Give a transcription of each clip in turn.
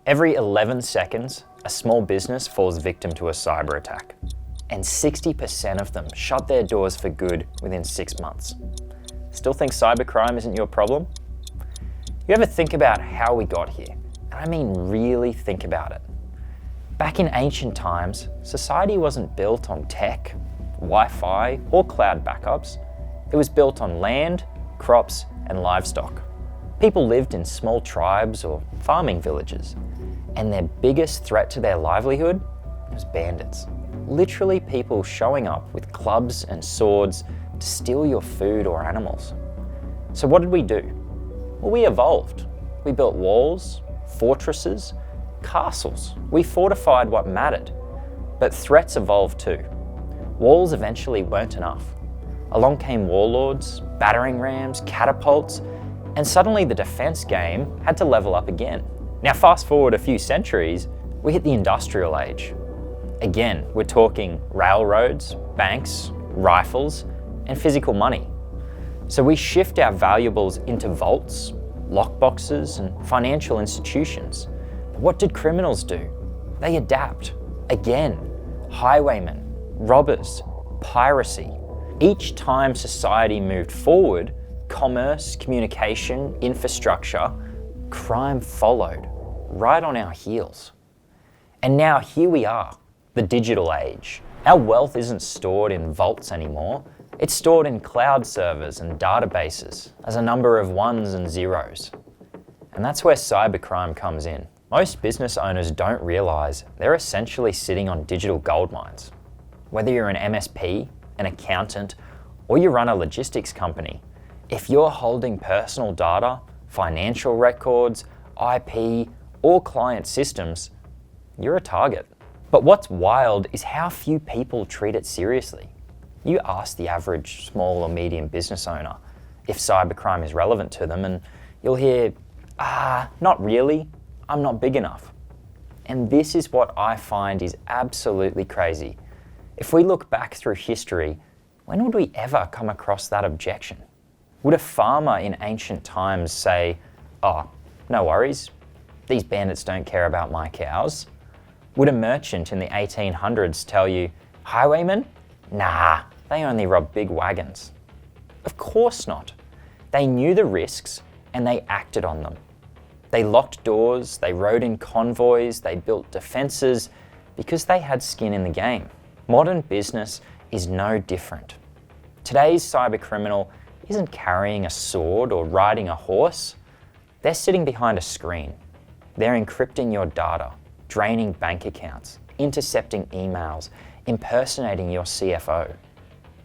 Every 11 seconds, a small business falls victim to a cyber attack, and 60% of them shut their doors for good within 6 months. Still think cybercrime isn't your problem? You ever think about how we got here? And I mean really think about it. Back in ancient times, society wasn't built on tech, Wi-Fi, or cloud backups. It was built on land, crops, and livestock. People lived in small tribes or farming villages, and their biggest threat to their livelihood was bandits. Literally people showing up with clubs and swords to steal your food or animals. So what did we do? Well, we evolved. We built walls, fortresses, castles. We fortified what mattered. But threats evolved too. Walls eventually weren't enough. Along came warlords, battering rams, catapults, and suddenly the defense game had to level up again. Now fast forward a few centuries, we hit the industrial age. Again, we're talking railroads, banks, rifles, and physical money. So we shift our valuables into vaults, lockboxes, and financial institutions. But what did criminals do? They adapt. Again, highwaymen, robbers, piracy. Each time society moved forward, commerce, communication, infrastructure, crime followed, right on our heels. And now here we are, the digital age. Our wealth isn't stored in vaults anymore. It's stored in cloud servers and databases as a number of ones and zeros. And that's where cybercrime comes in. Most business owners don't realize they're essentially sitting on digital gold mines. Whether you're an MSP, an accountant, or you run a logistics company, if you're holding personal data, financial records, IP, or client systems, you're a target. But what's wild is how few people treat it seriously. You ask the average small or medium business owner if cybercrime is relevant to them, and you'll hear, not really, I'm not big enough. And this is what I find is absolutely crazy. If we look back through history, when would we ever come across that objection? Would a farmer in ancient times say, oh, no worries, these bandits don't care about my cows? Would a merchant in the 1800s tell you, highwaymen? Nah, they only rob big wagons. Of course not. They knew the risks and they acted on them. They locked doors, they rode in convoys, they built defenses because they had skin in the game. Modern business is no different. Today's cybercriminal isn't carrying a sword or riding a horse. They're sitting behind a screen. They're encrypting your data, draining bank accounts, intercepting emails, impersonating your CFO.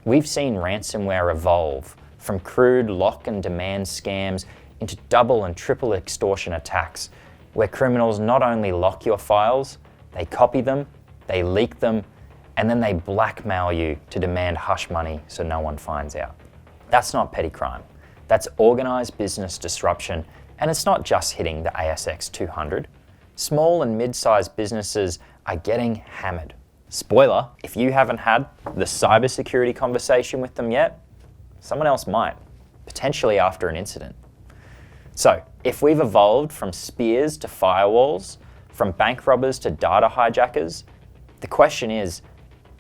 We've seen ransomware evolve from crude lock and demand scams into double and triple extortion attacks, where criminals not only lock your files, they copy them, they leak them, and then they blackmail you to demand hush money so no one finds out. That's not petty crime. That's organised business disruption, and it's not just hitting the ASX 200. Small and mid-sized businesses are getting hammered. Spoiler, if you haven't had the cybersecurity conversation with them yet, someone else might, potentially after an incident. So, if we've evolved from spears to firewalls, from bank robbers to data hijackers, the question is,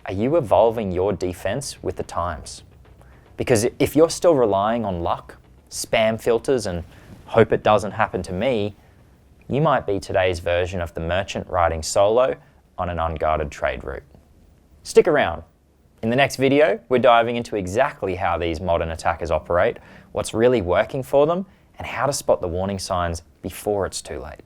are you evolving your defense with the times? Because if you're still relying on luck, spam filters, and hope it doesn't happen to me, you might be today's version of the merchant riding solo on an unguarded trade route. Stick around. In the next video, we're diving into exactly how these modern attackers operate, what's really working for them, and how to spot the warning signs before it's too late.